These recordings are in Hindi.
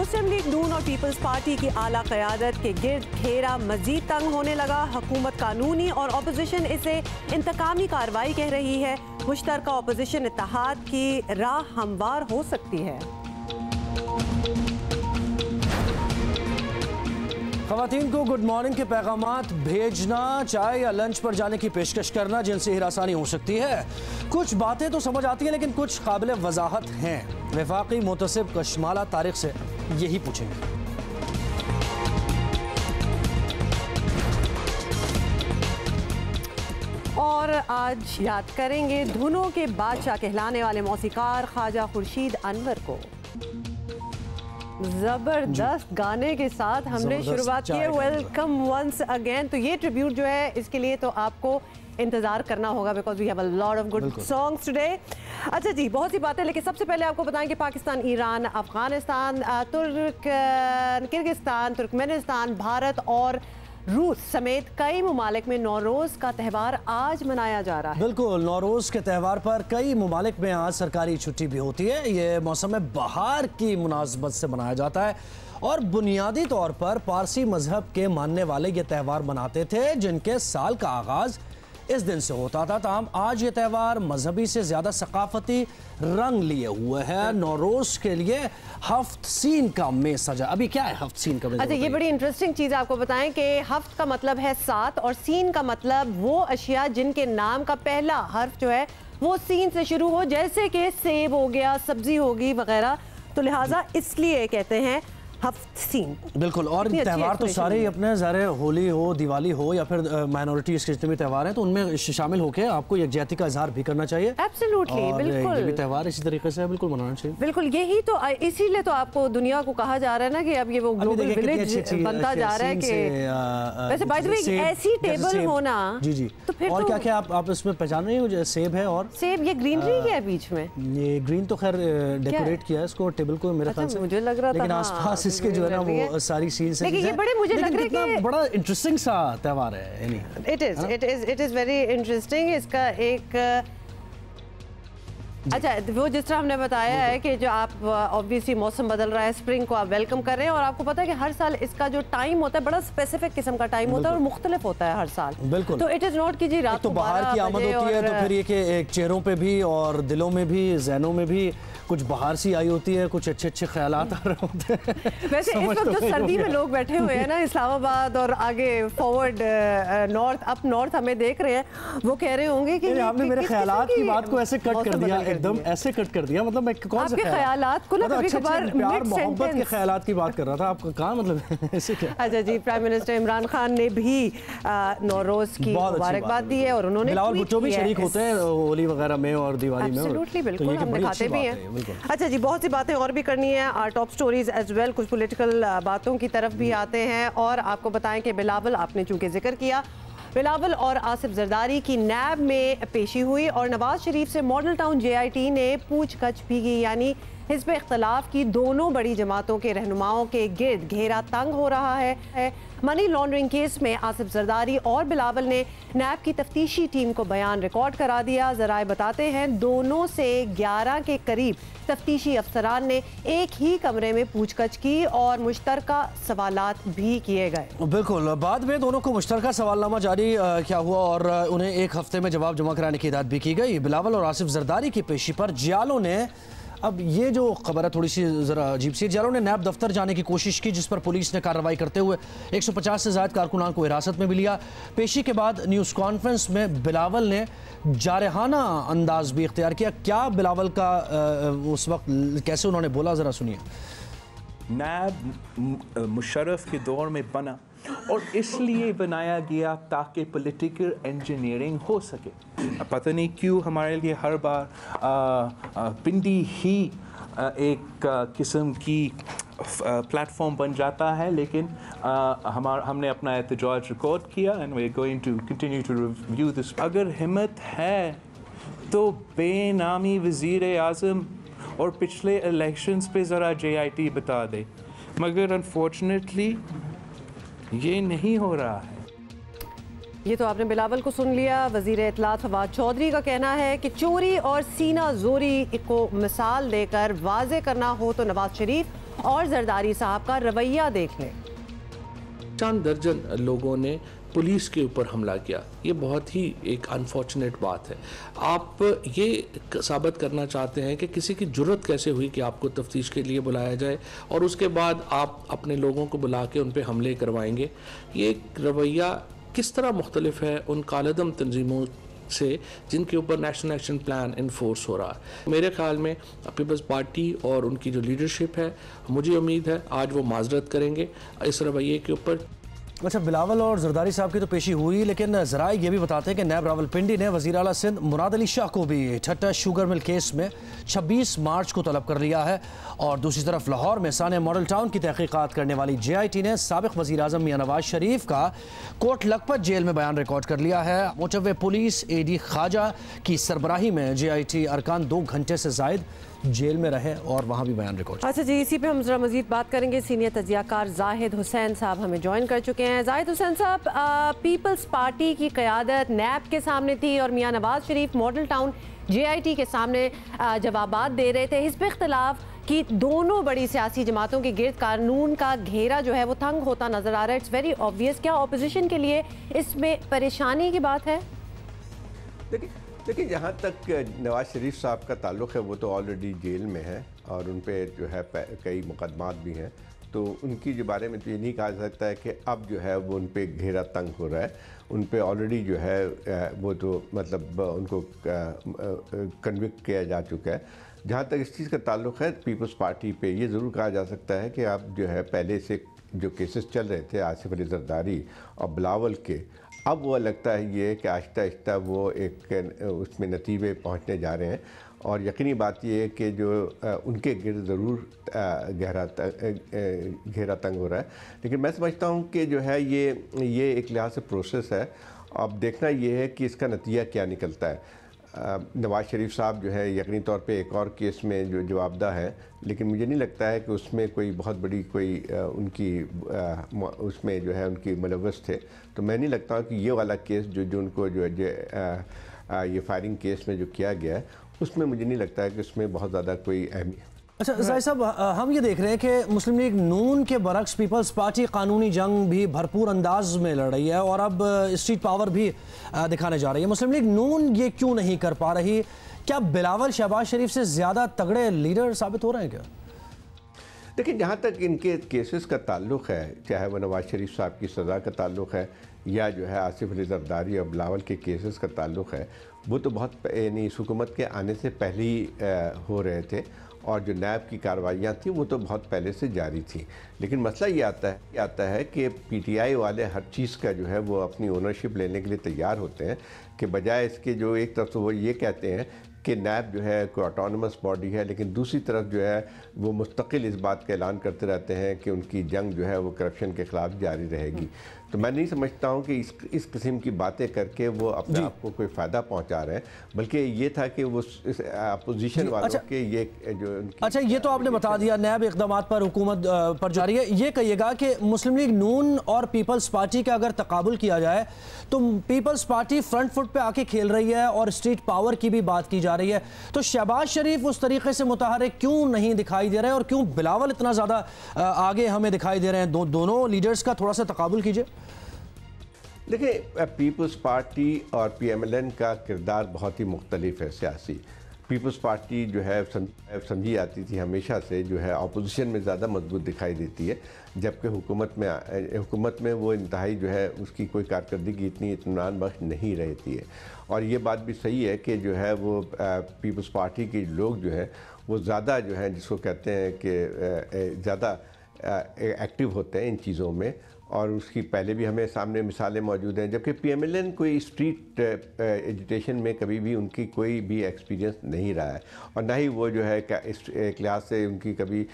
मुस्लिम लीग नून और पीपल्स पार्टी की आला क़यादत के गिर्द घेरा मजीद तंग होने लगा। हुकूमत कानूनी और अपोजिशन इसे इंतकामी कार्रवाई कह रही है। मुश्तरका अपोजिशन इत्तेहाद की राह हमवार हो सकती है। ख़वातीन को गुड मॉर्निंग के पैगामात भेजना, चाय या लंच पर जाने की पेशकश करना जिनसे हिरासानी हो सकती है। कुछ बातें तो समझ आती हैं लेकिन कुछ काबिल वजाहत हैं। वफाकी मुतसिब कशमाला तारिक से यही पूछेंगे। और आज याद करेंगे धुनों के बादशाह कहलाने वाले मौसीकार ख्वाजा खुर्शीद अनवर को। जबरदस्त गाने के साथ हमने शुरुआत की है, वेलकम वंस अगेन। तो ये ट्रिब्यूट जो है इसके लिए तो आपको इंतजार करना होगा because we have a lot of good songs today. अच्छा जी, बहुत सी बातें, लेकिन सबसे पहले आपको बताएं कि Pakistan, Iran, Afghanistan, Kyrgyzstan, Turkmenistan, Bharat और रूस समेत कई ममालिक में नौरोज़ का त्यौहार आज मनाया जा रहा है। बिल्कुल, नौरोज़ के त्यौहार पर कई ममालिक में आज सरकारी छुट्टी भी होती है। ये मौसम बहार की मुनासबत से मनाया जाता है और बुनियादी तौर पर पारसी मजहब के मानने वाले ये त्यौहार मनाते थे जिनके साल का आगाज़ इस दिन से होता था। ताहम आज ये त्यौहार मजहबी से ज़्यादा सकाफती रंग लिए हुए है। नौरोज़ के लिए हफ्त सीन का में सजा। अभी क्या है हफ्त सीन का में? अच्छा, ये बड़ी इंटरेस्टिंग चीज़ आपको बताएं कि हफ्त का मतलब है 7 और सीन का मतलब वो अशिया जिनके नाम का पहला हर्फ जो है वो सीन से शुरू हो, जैसे कि सेब हो गया, सब्जी होगी वगैरह। तो लिहाजा इसलिए कहते हैं हफ्त सीन। बिल्कुल, और त्यौहार तो सारे ही अपने ज़ाहिर होली हो, दिवाली हो या फिर माइनॉरिटीज़ के जितने भी त्यौहार हैं तो उनमें शामिल होकर आपको यकजहती का इजहार भी करना चाहिए। एब्सोल्युटली, बिल्कुल। ये भी त्यौहार इसी तरीके से बिल्कुल मनाना चाहिए। बिल्कुल, यही तो इसीलिए तो आपको दुनिया को कहा जा रहा है ना कि अब ये वो ग्लोबल विलेज बनता जा रहा है कि वैसे बाय द वे ऐसी टेबल होना। जी जी, तो फिर और क्या क्या आप इसमें पहचान रही हो? सेब है और सेब, ये ग्रीनरी है बीच में, ये ग्रीन तो खैर डेकोरेट किया है इसको टेबल को मेरे ख्याल से, मुझे लग रहा था, लेकिन आसपास इसके जो है ना वो सारी सीन से ये बड़े मुझे लग रहा है कि बड़ा इंटरेस्टिंग सा त्यौहार है। It is very interesting. इसका एक अच्छा, वो जिस तरह हमने बताया है कि जो आप ऑब्वियसली मौसम बदल रहा है, स्प्रिंग को आप वेलकम कर रहे हैं और आपको पता है कि हर साल इसका जो टाइम होता है बड़ा स्पेसिफिक किस्म का टाइम होता है और मुख्तलिफ होता है हर साल। बिल्कुल, तो इट इज नॉट कि जी रात तो बाहर की आमद होती है तो फिर ये कि एक चेहरों पे भी और दिलों में भी, ज़हनों में भी कुछ बाहर सी आई होती है, कुछ अच्छे अच्छे ख्यालात आ रहे होते हैं। वैसे इस वक्त जो सर्दी में लोग बैठे हुए हैं ना इस्लामाबाद और आगे फॉरवर्ड नॉर्थ, अप नॉर्थ हमें देख रहे हैं, वो कह रहे होंगे कि आपने मेरे ख्यालात की बात को ऐसे कट कर दिया, एकदम ऐसे कट कर दिया। मतलब मैं कौन से ख्यालात को ना कभी-कभार प्यार मोहब्बत के ख्यालात की बात कर रहा था, आपका कहाँ मतलब ऐसे क्या? अच्छा जी, प्राइम मिनिस्टर इमरान खान ने भी नौरोज की मुबारकबाद दी है और उन्होंने बिलावल भुट्टो भी शरीक होते हैं होली वगैरह में और दिवाली में। एब्सोल्युटली, बिल्कुल, हम दिखाते भी हैं। अच्छा जी, बहुत सी बातें और भी करनी है, our top stories as well, कुछ पॉलिटिकल बातों की तरफ भी आते हैं और आपको बताएं कि बिलावल, आपने चूंकि जिक्र किया, बिलावल और आसिफ जरदारी की नैब में पेशी हुई और नवाज शरीफ से मॉडल टाउन JIT ने पूछताछ भी की। यानी हिज़्ब इख्तिलाफ की दोनों बड़ी जमातों के रहनुमाओं के गिर्द घेरा तंग हो रहा है। मनी लॉन्ड्रिंग केस में आसिफ जरदारी और बिलावल ने नैब की तफ्तीशी टीम को बयान रिकॉर्ड करा दिया। ज़राए बताते हैं दोनों से 11 के करीब तफ्तीशी अफसरान ने एक ही कमरे में पूछताछ की और मुश्तरका सवालात भी किए गए। बिल्कुल, बाद में दोनों को मुश्तरका सवालनामा जारी क्या हुआ और उन्हें एक हफ्ते में जवाब जमा कराने की हिदायत भी की गई। बिलावल और आसिफ जरदारी की पेशी पर जियालों ने, अब ये जो खबर है थोड़ी सी ज़रा अजीब सी, जियालों ने नैब दफ्तर जाने की कोशिश की जिस पर पुलिस ने कार्रवाई करते हुए 150 से ज़ायद कारकुनान को हिरासत में भी लिया। पेशी के बाद न्यूज़ कॉन्फ्रेंस में बिलावल ने जारहाना अंदाज भी इख्तियार किया। क्या बिलावल का उस वक्त कैसे उन्होंने बोला, ज़रा सुनिए। नैब मुशर्रफ के दौर में बना और इसलिए बनाया गया ताकि पॉलिटिकल इंजीनियरिंग हो सके। पता नहीं क्यों हमारे लिए हर बार पिंडी ही एक किस्म की प्लेटफॉर्म बन जाता है, लेकिन हमने अपना एहतजाज रिकॉर्ड किया and we are going to continue to review this. अगर हिम्मत है तो बेनामी वज़ीर आज़म और पिछले इलेक्शंस पे ज़रा JIT बता दे, मगर अनफॉर्चुनेटली ये नहीं हो रहा है। ये तो आपने बिलावल को सुन लिया। वज़ीर इत्तलात फवाद चौधरी का कहना है कि चोरी और सीना जोरी को मिसाल देकर वाजे करना हो तो नवाज शरीफ और जरदारी साहब का रवैया देख लें। चांद दर्जन लोगों ने पुलिस के ऊपर हमला किया, ये बहुत ही एक अनफॉर्चुनेट बात है। आप ये साबित करना चाहते हैं कि किसी की जुर्रत कैसे हुई कि आपको तफ्तीश के लिए बुलाया जाए और उसके बाद आप अपने लोगों को बुला के उन पर हमले करवाएंगे। ये रवैया किस तरह मुख्तलिफ है उन कालदम तंजीमों से जिनके ऊपर नेशनल एक्शन प्लान इन्फोर्स हो रहा है। मेरे ख्याल में पीपल्स पार्टी और उनकी जो लीडरशिप है, मुझे उम्मीद है आज वो माजरत करेंगे इस रवैये के ऊपर। अच्छा, बिलावल और जरदारी साहब की तो पेशी हुई, लेकिन जरा ये भी बताते हैं कि नैब रावलपिंडी ने वज़ीर आला सिंध मुराद अली शाह को भी ठट्टा शुगर मिल केस में 26 मार्च को तलब कर लिया है। और दूसरी तरफ लाहौर में साने मॉडल टाउन की तहकीकात करने वाली JIT ने साबिक़ वज़ीर आज़म मियां नवाज शरीफ का कोट लखपत जेल में बयान रिकॉर्ड कर लिया है। मुतव्वे पुलिस AD ख्वाजा की सरबराही में JIT अरकान 2 घंटे से ज़ायद जेल में रहे और वहाँ भी बयान रिकॉर्ड। अच्छा जी, इसी पे हम जरा मजीद बात करेंगे। सीनियर तजियाकार जाहिद हुसैन साहब हमें ज्वाइन कर चुके हैं। जाहिद हुसैन साहब, पीपल्स पार्टी की क़यादत नैब के सामने थी और मियां Nawaz Sharif model town JIT के सामने जवाबात दे रहे थे। हिज़्ब इख्तिलाफ की दोनों बड़ी सियासी जमातों के गिर्द कानून का घेरा जो है वो तंग होता नजर आ रहा है। It's very obvious. क्या अपोजिशन के लिए इसमें परेशानी की बात है? देखिए, जहाँ तक नवाज शरीफ साहब का ताल्लुक़ है, वो तो ऑलरेडी जेल में है और उन पे जो है कई मुकदमात भी हैं, तो उनकी जो बारे में तो ये नहीं कहा जा सकता है कि अब जो है वो उन पे घेरा तंग हो रहा है। उन पे ऑलरेडी जो है वो तो मतलब उनको कन्विक्ट किया जा चुका है। जहाँ तक इस चीज़ का ताल्लुक़ है पीपल्स पार्टी पे, ये ज़रूर कहा जा सकता है कि अब जो है पहले से जो केसेस चल रहे थे आसिफ अली जरदारी और बिलावल के, अब वो लगता है ये कि आहिस्ता आहिस्ता वो एक उसमें नतीजे पहुंचने जा रहे हैं। और यकीनी बात ये है कि जो उनके गिर्द ज़रूर घेरा तंग हो रहा है। लेकिन मैं समझता हूँ कि जो है ये एक लिहाज से प्रोसेस है। अब देखना ये है कि इसका नतीजा क्या निकलता है। नवाज शरीफ साहब जो है यकीनी तौर पे एक और केस में जो जवाबदा है, लेकिन मुझे नहीं लगता है कि उसमें कोई बहुत बड़ी कोई उनकी उसमें जो है उनकी मुलव्वस थे। तो मैं नहीं लगता कि ये वाला केस जो उनको जो ये फायरिंग केस में जो किया गया है, उसमें मुझे नहीं लगता है कि उसमें बहुत ज़्यादा कोई अहमियत। अच्छा जाहिद साहब, हम ये देख रहे हैं कि मुस्लिम लीग नून के बरक्स पीपल्स पार्टी कानूनी जंग भी भरपूर अंदाज में लड़ रही है और अब स्ट्रीट पावर भी दिखाने जा रही है। मुस्लिम लीग नून ये क्यों नहीं कर पा रही? क्या बिलावल शहबाज शरीफ से ज़्यादा तगड़े लीडर साबित हो रहे हैं क्या? देखिए, जहाँ तक इनके केसेस का ताल्लुक़ है, चाहे वह नवाज शरीफ साहब की सज़ा का ताल्लुक़ है या जो है आसिफ अली जरदारी और बिलावल के केसेस का ताल्लुक़ है, वो तो बहुत यानी इस हुकूमत के आने से पहले ही हो रहे थे। और जो नैब की कार्रवाइयाँ थी वो तो बहुत पहले से जारी थी। लेकिन मसला ये आता है कि PTI वाले हर चीज़ का जो है वो अपनी ओनरशिप लेने के लिए तैयार होते हैं कि बजाय इसके जो एक तरफ से वो ये कहते हैं कि नैब जो है कोई ऑटोनमस बॉडी है, लेकिन दूसरी तरफ जो है वो मुस्तकिल इस बात का ऐलान करते रहते हैं कि उनकी जंग जो है वो करप्शन के ख़िलाफ़ जारी रहेगी। तो मैं नहीं समझता हूँ कि इस किस्म की बातें करके वो अपने आप को कोई फ़ायदा पहुँचा रहे हैं, बल्कि ये था कि वो अपोजिशन वालों के ये जो अच्छा, ये तो आपने बता दिया नैब इक़दाम पर हुकूमत पर जारी है। ये कहिएगा कि मुस्लिम लीग नून और पीपल्स पार्टी का अगर तकाबुल किया जाए तो पीपल्स पार्टी फ्रंट फुट पे आके खेल रही है और स्ट्रीट पावर की भी बात की जा रही है, तो शहबाज शरीफ उस तरीके से मुतहरिक क्यों नहीं दिखाई दे रहे हैं और क्यों बिलावल इतना ज़्यादा आगे हमें दिखाई दे रहे हैं? दोनों लीडर्स का थोड़ा सा तकाबुल कीजिए। देखिए, पीपल्स पार्टी और PMLN का किरदार बहुत ही मुख्तलिफ है सियासी। पीपल्स पार्टी जो है समझी जाती थी हमेशा से जो है अपोजिशन में ज़्यादा मजबूत दिखाई देती है, जबकि हुकूमत में वो इंतहाई जो है उसकी कोई कारकर्दगी इतनी इत्मीनान बख्श नहीं रहती है। और ये बात भी सही है कि जो है वो पीपल्स पार्टी के लोग जो है वो ज़्यादा जो है जिसको कहते हैं कि ज़्यादा एक्टिव होते हैं इन चीज़ों में, और उसकी पहले भी हमें सामने मिसालें मौजूद हैं। जबकि PMLN कोई स्ट्रीट एजुटेशन में कभी भी उनकी कोई भी एक्सपीरियंस नहीं रहा है, और ना ही वो जो है एक लिहाज से उनकी कभी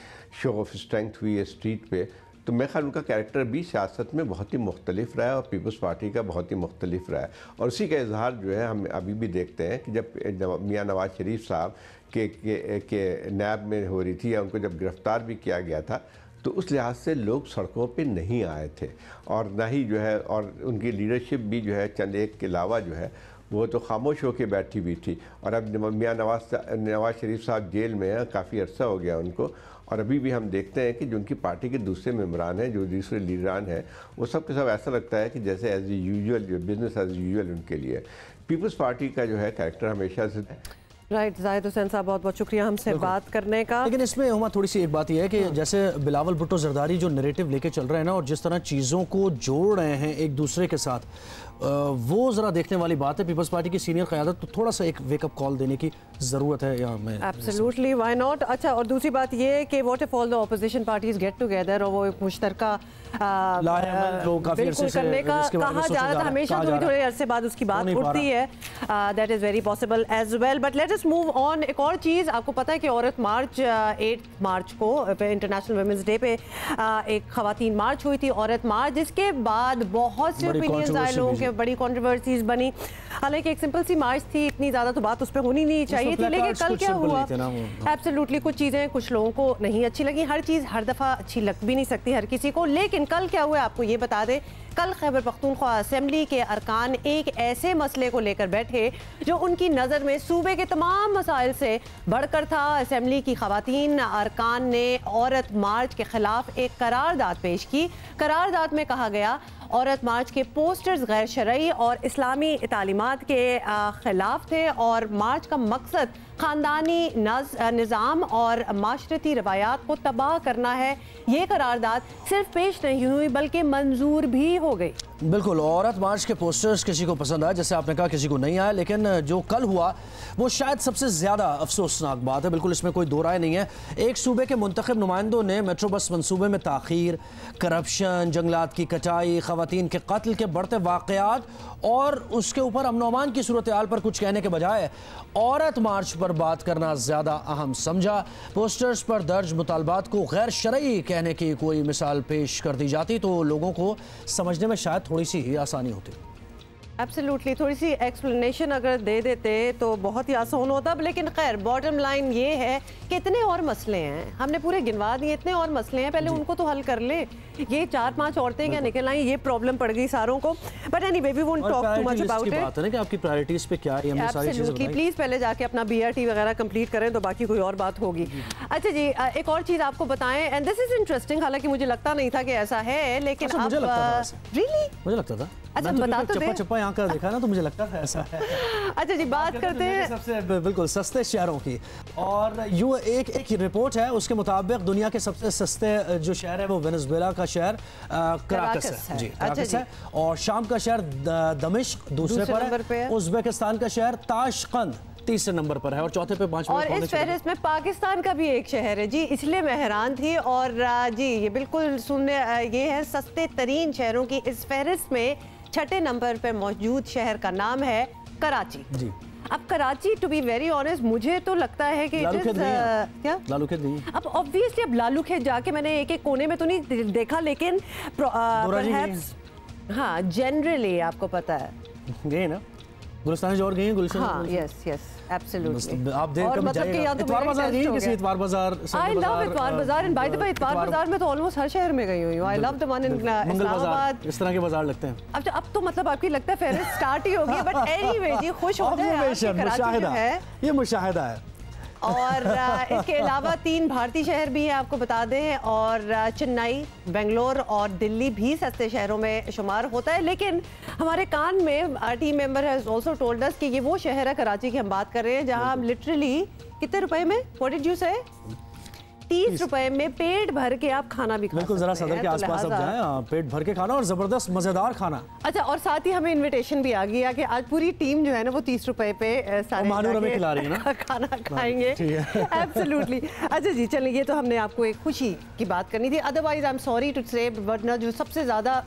शो ऑफ स्ट्रेंथ हुई है स्ट्रीट पे। तो मैं ख्याल उनका कैरेक्टर भी सियासत में बहुत ही मुख्तलिफ रहा है और पीपल्स पार्टी का बहुत ही मुख्तलिफ रहा है। और उसी का इजहार जो है हम अभी भी देखते हैं कि जब मियां नवाज शरीफ साहब के नैब में हो रही थी या उनको जब गिरफ़्तार भी किया गया था, तो उस लिहाज से लोग सड़कों पे नहीं आए थे, और ना ही जो है और उनकी लीडरशिप भी जो है चंद एक के अलावा जो है वो तो खामोश होकर बैठी हुई थी। और अब मियाँ नवाज शरीफ साहब जेल में हैं, काफ़ी अर्सा हो गया उनको, और अभी भी हम देखते हैं कि जो उनकी पार्टी के दूसरे मेम्बरान हैं, जो दूसरे लीडरान हैं, वो सब के सब ऐसा लगता है कि जैसे एज यूजुअल, जो बिज़नेस एज यूजुअल उनके लिए। पीपल्स पार्टी का जो है कैरेक्टर हमेशा से राइट। जाहिद हुसैन साहब बहुत बहुत शुक्रिया हमसे बात करने का। लेकिन इसमें हुमा थोड़ी सी एक बात यह है कि जैसे बिलावल भुट्टो जरदारी जो नैरेटिव लेके चल रहे हैं ना, और जिस तरह चीज़ों को जोड़ रहे हैं एक दूसरे के साथ, वो ज़रा देखने वाली बात है। पीपल्स पार्टी की सीनियर क़यादत तो थोड़ा सा एक वेकअप कॉल देने की ज़रूरत है यहाँ में। Absolutely, why not. अच्छा, और दूसरी बात ये है कि what if all the opposition parties get together और वो एक मुश्तरका बिल्कुल करने का कहा जा रहा था, हमेशा थोड़े अरसे बाद उसकी बात उठती है। That is very possible as well, but let us move on. एक और चीज़ आपको पता है कि औरत मार्च 8 मार्च को इंटरनेशनल वुमेंस डे पे एक ख़वातीन मार्च हुई थी, औरत मार्च, जिसके बाद बहुत से ओपिनियंस आए लोगों के, बड़ी कंट्रोवर्सीज बनी। हालांकि एक सिंपल सी मार्च थी, इतनी ज़्यादा तो बात उस पर होनी नहीं चाहिए थी, लेकिन कल क्या हुआ, एब्सोल्युटली कुछ चीज़ें कुछ लोगों को नहीं अच्छी लगी। हर चीज़ हर दफ़ा अच्छी लग भी नहीं सकती हर किसी को, लेकिन कल क्या हुआ आपको ये बता दें। कल खैबर पख्तूनख्वा असेंबली के अरकान एक ऐसे मसले को लेकर बैठे जो उनकी नज़र में सूबे के तमाम मसाइल से बढ़कर था। असेंबली की ख़वातीन अरकान ने औरत मार्च के ख़िलाफ़ एक करारदाद पेश की। करारदाद में कहा गया औरत मार्च के पोस्टर्स गैर शरई और इस्लामी तालीमात के ख़िलाफ़ थे और मार्च का मकसद ख़ानदानी निज़ाम और माशरती रवायात को तबाह करना है। ये करारदाद सिर्फ पेश नहीं हुई बल्कि मंजूर भी हो गई। बिल्कुल, औरत मार्च के पोस्टर्स किसी को पसंद आए, जैसे आपने कहा किसी को नहीं आया, लेकिन जो कल हुआ वो शायद सबसे ज़्यादा अफसोसनाक बात है। बिल्कुल इसमें कोई दो राय नहीं है। एक सूबे के मुंतखब नुमाइंदों ने मेट्रो बस मनसूबे में ताख़ीर, करप्शन, जंगलात की कटाई, ख़वातीन के कत्ल के बढ़ते वाक़यात और उसके ऊपर अमन अमान की सूरत हाल पर कुछ कहने के बजाय औरत मार्च पर बात करना ज़्यादा अहम समझा। पोस्टर्स पर दर्ज मुतालबात को गैर शरई कहने की कोई मिसाल पेश कर दी जाती तो लोगों को समझने में शायद थोड़ी सी ही आसानी होती। एब्सोल्युटली, थोड़ी सी एक्सप्लेनेशन अगर दे देते तो बहुत ही आसान होता। लेकिन खैर, बॉटम लाइन ये है कि इतने और मसले हैं, हमने पूरे गिनवा दिए, इतने और मसले हैं, पहले उनको तो हल कर ले। ये 4-5 औरतें क्या निकल आई, ये प्रॉब्लम पड़ गई सारों को। But anyway, we won't talk too much about it. बात है ना कि आपकी प्रायोरिटीज पे क्या है, हमने सारी चीजें बताई। प्लीज पहले जाके अपना BRT वगैरह कंप्लीट करें तो बाकी कोई और बात होगी। अच्छा जी, एक और चीज आपको बताएं, एंड दिस इज इंटरेस्टिंग, हालांकि मुझे लगता नहीं था कि ऐसा है, लेकिन अब मुझे लगता था। अच्छा, बताते थे, चप्पा यहाँ का देखा ना तो मुझे लगता था ऐसा है। अच्छा जी, बात करते हैं सबसे बिल्कुल सस्ते शहरों की, और यू एक रिपोर्ट है उसके मुताबिक दुनिया के सबसे सस्ते जो शहर है वो वेनेजुएला का शहर कराकस है जी, कराकस है, और शाम का शहर दमिश्क दूसरे पर है, उज़्बेकिस्तान का शहर ताशकंद तीसरे नंबर पर है, और चौथे पे 5 और इस फहरिस्त में पाकिस्तान का भी एक शहर है जी, इसलिए मैं हैरान थी। और जी, ये बिल्कुल सुनने ये है सस्ते तरीन शहरों की इस फहरिस्त में छठे नंबर पर मौजूद शहर का नाम है कराची जी। अब Karachi, to be very honest, मुझे तो लगता है कि क्या लालूखेत नहीं। अब ऑब्वियसली अब लालूखेत जाके मैंने एक एक कोने में तो नहीं देखा, लेकिन हाँ, जनरली आपको पता है गए ना गुलिस्तान जोर गए, गुलशन। हाँ, यस यस एब्सोल्युटली। आप देख कर जाइएगा। इतवार बाजार गई किसी इतवार बाजार? आई लव इतवार बाजार, एंड बाय द वे इतवार बाजार में तो ऑलमोस्ट हर शहर में गई हुई हूं। I love the one in Islamabad. इस तरह के बाजार लगते हैं। अब तो मतलब आपकी लगता है फेरिस्त स्टार्ट ही होगी, बट एनीवे जी, खुश हो जाए, कराची जो है ये मुशाहिदा है। और इसके अलावा 3 भारतीय शहर भी हैं आपको बता दें, और चेन्नई, बेंगलोर और दिल्ली भी सस्ते शहरों में शुमार होता है। लेकिन हमारे कान में team member has also told us कि ये वो शहर है कराची की हम बात कर रहे हैं, जहां हम लिटरली कितने रुपए में, व्हाट डिड यू से, 30 रुपए में पेट भर के आप खाना भी खा सकते हैं। बिल्कुल, जरा सदर के आसपास अब जाएं, पेट भर के खाना और जबरदस्त मजेदार खाना। अच्छा, और साथ ही हमें इनविटेशन भी आ गया कि आज पूरी टीम जो है ना वो 30 रुपए पे सारे हमें खिला रही है ना खाना खाएंगे। एब्सोल्युटली। अच्छा जी, चलिए, ये तो हमने आपको एक खुशी की बात करनी थी। Otherwise I am sorry to say, but ना जो सबसे ज्यादा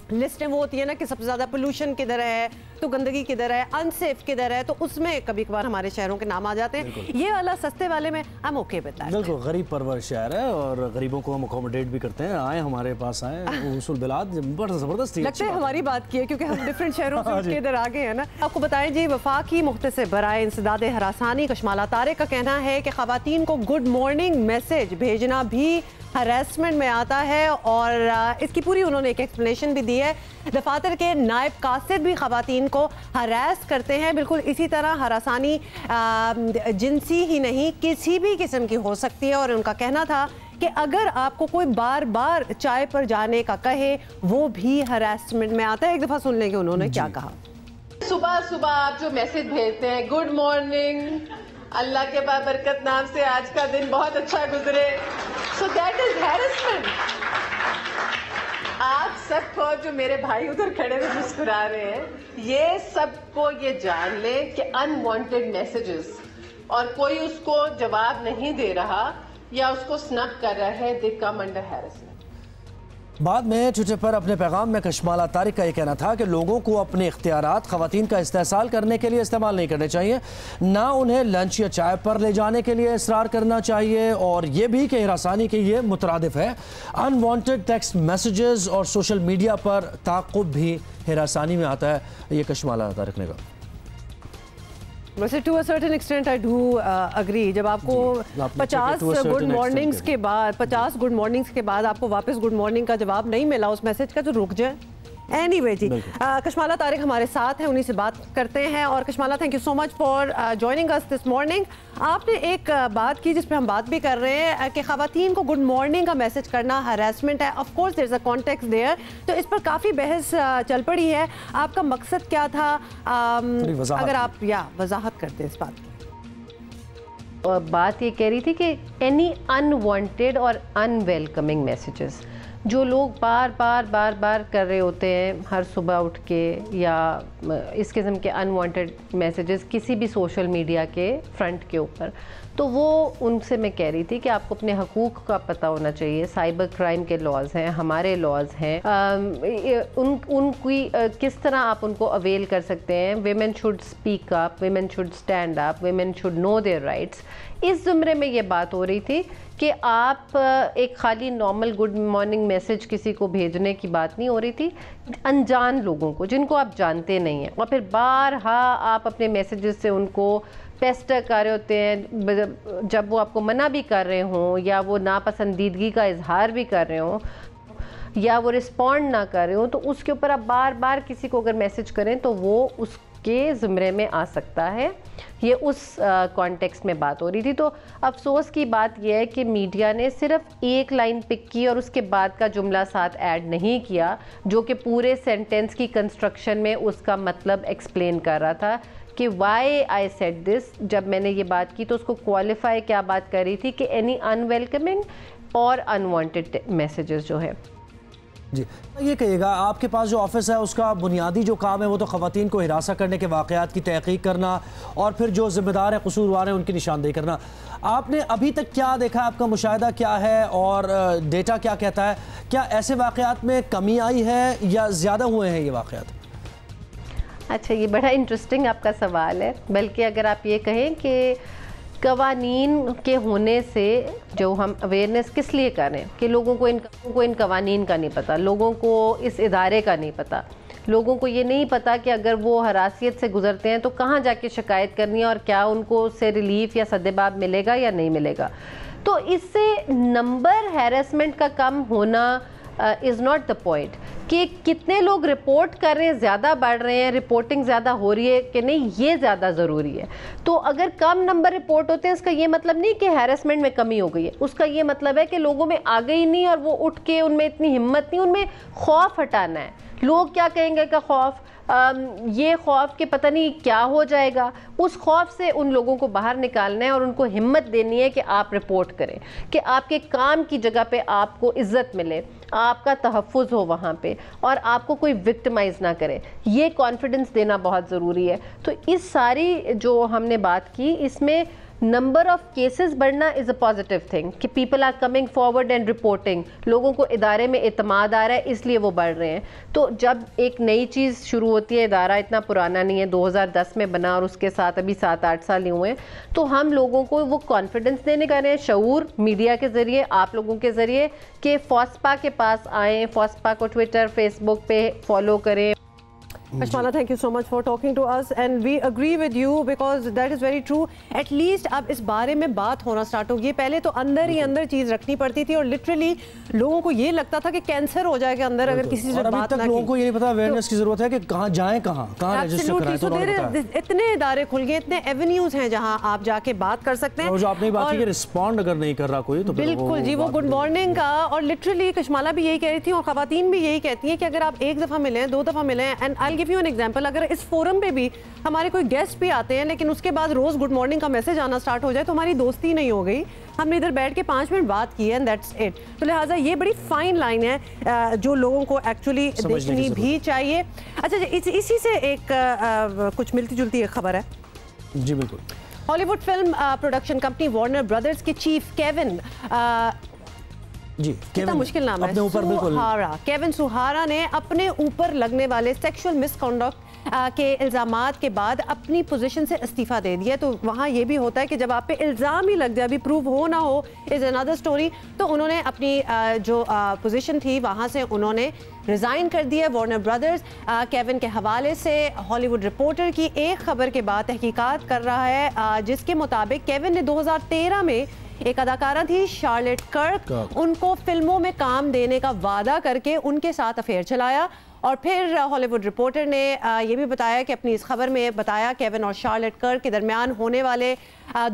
लिस्ट में वो होती है ना कि सबसे ज़्यादा पोल्यूशन किधर है, तो गंदगी किधर है, अनसेफ किधर है, तो उसमें कभी कभार हमारे शहरों के नाम आ जाते हैं। ये वाला सस्ते वाले में हम ओके बताएं। बिल्कुल, गरीब परवर शहर है और गरीबों को हम अकोमोडेट भी करते हैं। आए हमारे पास आए, उसूल बिलाद बड़ा ज़बरदस्त लगता है हमारी बात की है, क्योंकि हम डिफरेंट शहरों से इधर आ गए हैं ना। आपको बताएं जी, वफाकी मुख्तसिब बराए इंसदाद हरासानी कशमाला तारिक का कहना है कि ख़वातीन को गुड मॉर्निंग मैसेज भेजना भी हरासमेंट में आता है, और इसकी पूरी उन्होंने एक एक्सप्लेनेशन भी दी है। दफातर के नायब कासिद भी ख़वातीन को हरास करते हैं। बिल्कुल इसी तरह हरासानी जिनसी ही नहीं किसी भी किस्म की हो सकती है। और उनका कहना था कि अगर आपको कोई बार बार चाय पर जाने का कहे वो भी हरासमेंट में आता है। एक दफा सुन लेंगे उन्होंने क्या कहा। सुबह सुबह आप जो मैसेज भेजते हैं, गुड मॉर्निंग, अल्लाह के बाबरकत नाम से आज का दिन बहुत अच्छा गुजरे, सो दैट इज हैरेसमेंट। आप सबको, जो मेरे भाई उधर खड़े हुए मुस्कुरा रहे हैं, ये सबको ये जान ले कि अनवांटेड मैसेजेस और कोई उसको जवाब नहीं दे रहा या उसको स्नब कर रहा है, दे कम अंडर हैरेसमेंट। बाद में ट्विटर पर अपने पैगाम में कशमाला तारिक का यह कहना था कि लोगों को अपने इख्तियारात खवातीन का इस्तेहसाल करने के लिए इस्तेमाल नहीं करने चाहिए, ना उन्हें लंच या चाय पर ले जाने के लिए इसरार करना चाहिए, और ये भी कि हिरासानी के ये मुतरादिफ है। अनवांटेड टेक्स्ट मैसेजेस और सोशल मीडिया पर ताक़ुब भी हिरासानी में आता है, ये कशमाला तारिक ने कहा। वैसे to a certain extent I do agree. जब आपको 50 गुड मॉर्निंग्स के बाद 50 गुड मॉर्निंग्स के बाद आपको वापस गुड मॉर्निंग का जवाब नहीं मिला उस मैसेज का, तो रुक जाए। एनीवे जी, कशमाला तारिक हमारे साथ हैं, उन्हीं से बात करते हैं। और Kashmala, thank you so much for joining us this morning. आपने एक बात की जिस पे हम बात भी कर रहे हैं कि खवातीन को गुड मॉर्निंग का मैसेज करना हरासमेंट है। Of course there is a context there, तो इस पर काफ़ी बहस चल पड़ी है। आपका मकसद क्या था? अगर आप वजाहत करते हैं इस बात की। बात ये कह रही थी कि एनी अनवांटेड और अनवेलकमिंग मैसेजेस जो लोग बार बार कर रहे होते हैं हर सुबह उठ के, या इस किस्म के अनवांटेड मैसेजेस किसी भी सोशल मीडिया के फ्रंट के ऊपर, तो वो उनसे मैं कह रही थी कि आपको अपने हकूक़ का पता होना चाहिए। साइबर क्राइम के लॉज हैं, हमारे लॉज हैं, उनकी किस तरह आप उनको अवेल कर सकते हैं। Women should speak up, women should stand up, women should know their rights. इस ज़ुमरे में ये बात हो रही थी कि आप एक खाली नॉर्मल गुड मॉर्निंग मैसेज किसी को भेजने की बात नहीं हो रही थी, अनजान लोगों को जिनको आप जानते नहीं हैं, और फिर बारहा आप अपने मैसेजेस से उनको पेस्टर कर रहे होते हैं, जब वो आपको मना भी कर रहे हों या वो नापसंदीदगी का इजहार भी कर रहे हों या वो रिस्पॉन्ड ना कर रहे हो, तो उसके ऊपर आप बार बार किसी को अगर मैसेज करें तो वो उसके ज़ुमरे में आ सकता है। ये उस कॉन्टेक्स्ट में बात हो रही थी। तो अफसोस की बात यह है कि मीडिया ने सिर्फ एक लाइन पिक की और उसके बाद का जुमला साथ ऐड नहीं किया, जो कि पूरे सेंटेंस की कंस्ट्रक्शन में उसका मतलब एक्सप्लेन कर रहा था कि वाई आई सेड दिस। जब मैंने ये बात की तो उसको क्वालिफाई क्या बात कर रही थी कि एनी अनवेलकमिंग और अनवांटेड मैसेजेस जो है। जी, ये कहिएगा, आपके पास जो ऑफिस है उसका बुनियादी जो काम है वो तो ख़वातीन को हिरासा करने के वाक़यात की तहक़ीक़ करना और फिर जो ज़िम्मेदार है, कसूरवार है, उनकी निशानदेही करना। आपने अभी तक क्या देखा, आपका मुशाहिदा क्या है और डेटा क्या कहता है? क्या ऐसे वाक़यात में कमी आई है या ज़्यादा हुए हैं ये वाक़यात? अच्छा, ये बड़ा इंटरेस्टिंग आपका सवाल है। बल्कि अगर आप ये कहें कि कवानीन के होने से जो हम अवेयरनेस किस लिए कर रहे हैं कि लोगों को इन कवानीन का नहीं पता, लोगों को इस इदारे का नहीं पता, लोगों को ये नहीं पता कि अगर वो हरासियत से गुजरते हैं तो कहाँ जाके शिकायत करनी है और क्या उनको उससे रिलीफ या सद्देबाब मिलेगा या नहीं मिलेगा। तो इससे नंबर हैरेसमेंट का कम होना इज़ नॉट द पॉइंट कि कितने लोग रिपोर्ट कर रहे हैं, ज़्यादा बढ़ रहे हैं, रिपोर्टिंग ज़्यादा हो रही है कि नहीं, ये ज़्यादा ज़रूरी है। तो अगर कम नंबर रिपोर्ट होते हैं इसका ये मतलब नहीं कि हैरेसमेंट में कमी हो गई है, उसका ये मतलब है कि लोगों में आ गई नहीं और वो उठ के उनमें इतनी हिम्मत नहीं, उनमें खौफ हटाना है। लोग क्या कहेंगे का खौफ, ये खौफ कि पता नहीं क्या हो जाएगा, उस खौफ से उन लोगों को बाहर निकालना है और उनको हिम्मत देनी है कि आप रिपोर्ट करें, कि आपके काम की जगह पे आपको इज्जत मिले, आपका तहफ़्फ़ुज़ हो वहाँ पे और आपको कोई विक्टिमाइज़ ना करे। ये कॉन्फिडेंस देना बहुत ज़रूरी है। तो इस सारी जो हमने बात की, इसमें नंबर ऑफ केसेस बढ़ना इज़ अ पॉजिटिव थिंग कि people are coming forward and reporting, लोगों को इदारे में एतमाद आ रहा है इसलिए वो बढ़ रहे हैं। तो जब एक नई चीज़ शुरू होती है, इदारा इतना पुराना नहीं है, 2010 में बना और उसके साथ अभी 7-8 साल ही हुए हैं, तो हम लोगों को वो कॉन्फिडेंस देने का रहे हैं, शऊर मीडिया के ज़रिए, आप लोगों के ज़रिए, कि फोस्पा के पास आएँ, फोस्पा को ट्विटर फेसबुक पे फॉलो करें, Pashmana, thank you so much for talking to us and we agree with you because that is very true. At least अब इस बारे में बात होना स्टार्ट होगी। पहले तो अंदर ही अंदर चीज़ रखनी पड़ती थी और लिटरली लोगों को ये लगता था कि कैंसर हो जाएगा अंदर अगर किसी से बात ना की। लोगों को ये नहीं पता, अवेयरनेस की जरूरत है कि कहाँ जाएं, कहाँ रजिस्टर कराएं। तो इतने इदारे खुल गए, इतने एवेन्यूज हैं जहाँ आप जाके बात कर सकते हैं। और जो आपने बात की कि रिस्पॉन्ड अगर नहीं कर रहा कोई तो बिल्कुल जी, वो गुड मॉर्निंग का और लिटरली कश्माला भी यही कह रही थी और खवातीन भी यही कहती हैं कि अगर आप एक दफ़ा मिलें, 2 दफ़ा मिलें, and I will give you an example, अगर इस फोरम पे भी हमारे कोई गेस्ट भी आते हैं लेकिन उसके बाद रोज़ गुड मॉर्निंग का मैसेज आना स्टार्ट हो जाए तो हमारी दोस्ती नहीं हो गई। हमने इधर बैठ के 5 मिनट बात की है एंड दैट्स इट। तो लिहाजा ये बड़ी फाइन लाइन है जो लोगों को एक्चुअली देखनी भी चाहिए। अच्छा, इसी से एक कुछ मिलती जुलती एक खबर है जी। बिल्कुल, Hollywood film production company Warner brothers के चीफ केविन जी, कितना मुश्किल नाम है, केविन सुहारा ने अपने ऊपर लगने वाले सेक्सुअल मिसकंडक्ट के इल्ज़ामात के बाद अपनी पोजीशन से इस्तीफ़ा दे दिया। तो वहाँ ये भी होता है कि जब आप पे इल्ज़ाम ही लग जाए, अभी प्रूव हो ना हो इज़ अनदर स्टोरी, तो उन्होंने अपनी जो पोजीशन थी वहाँ से उन्होंने रिज़ाइन कर दिया। वार्नर ब्रदर्स केविन के हवाले से हॉलीवुड रिपोर्टर की एक खबर के बाद तहकीकात कर रहा है जिसके मुताबिक केविन ने 2013 में एक अदाकारा थी शार्लेट कर्क, उनको फिल्मों में काम देने का वादा करके उनके साथ अफेयर चलाया। और फिर हॉलीवुड रिपोर्टर ने ये भी बताया कि अपनी इस खबर में बताया केविन और शार्लेट कर्क के दरमियान होने वाले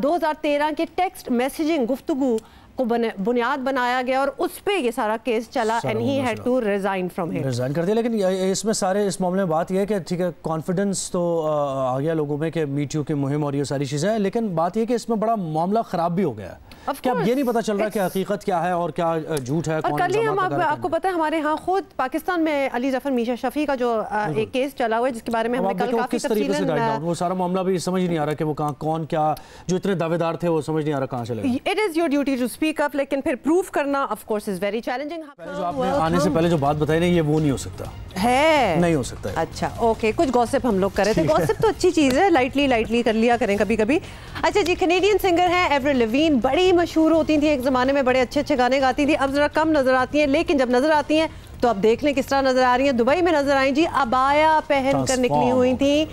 2013 के टेक्स्ट मैसेजिंग गुफ्तगू को बुनियाद बनाया गया और उस पे ये सारा केस चला and he had to resign from here. Resign कर दिया। लेकिन इसमें सारे इस मामले में बात यह है कि ठीक है, कॉन्फिडेंस तो आ गया लोगों में कि मीट यू की मुहिम और ये सारी चीज़ें, लेकिन बात यह कि इसमें बड़ा मामला ख़राब भी हो गया है। क्या अब ये नहीं पता चल रहा कि हकीकत क्या है और क्या झूठ है। और कल ही हम आपको पता है हमारे यहाँ खुद पाकिस्तान में अली जफर मीशा शफी का जो एक केस चला हुआ है जिसके बारे में हमने कल काफी तफसीलन, वो सारा मामला भी समझ नहीं आ रहा कि वो कहाँ कौन क्या, जो इतने दावेदार थे वो समझ नहीं आ रहा कहाँ चले गए। It is your duty to speak up, लेकिन फिर प्रूफ करना of course is very challenging. जो आपने आने से पहले जो बात बताई ना, ये वो नहीं हो सकता है, नहीं हो सकता। अच्छा ओके, कुछ गॉसिप हम लोग कर रहे थे। गॉसिप तो अच्छी चीज़ है, लाइटली कर लिया करें कभी कभी। अच्छा जी, कैनेडियन सिंगर हैं एवरिल लेविन, बड़ी मशहूर होती थी एक ज़माने में, बड़े अच्छे गाने गाती थी, अब ज़रा कम नज़र आती हैं, लेकिन जब नज़र आती हैं तो अब देख लें किस तरह नज़र आ रही हैं। दुबई में नज़र आई जी, अबाया पहन कर निकली हुई थी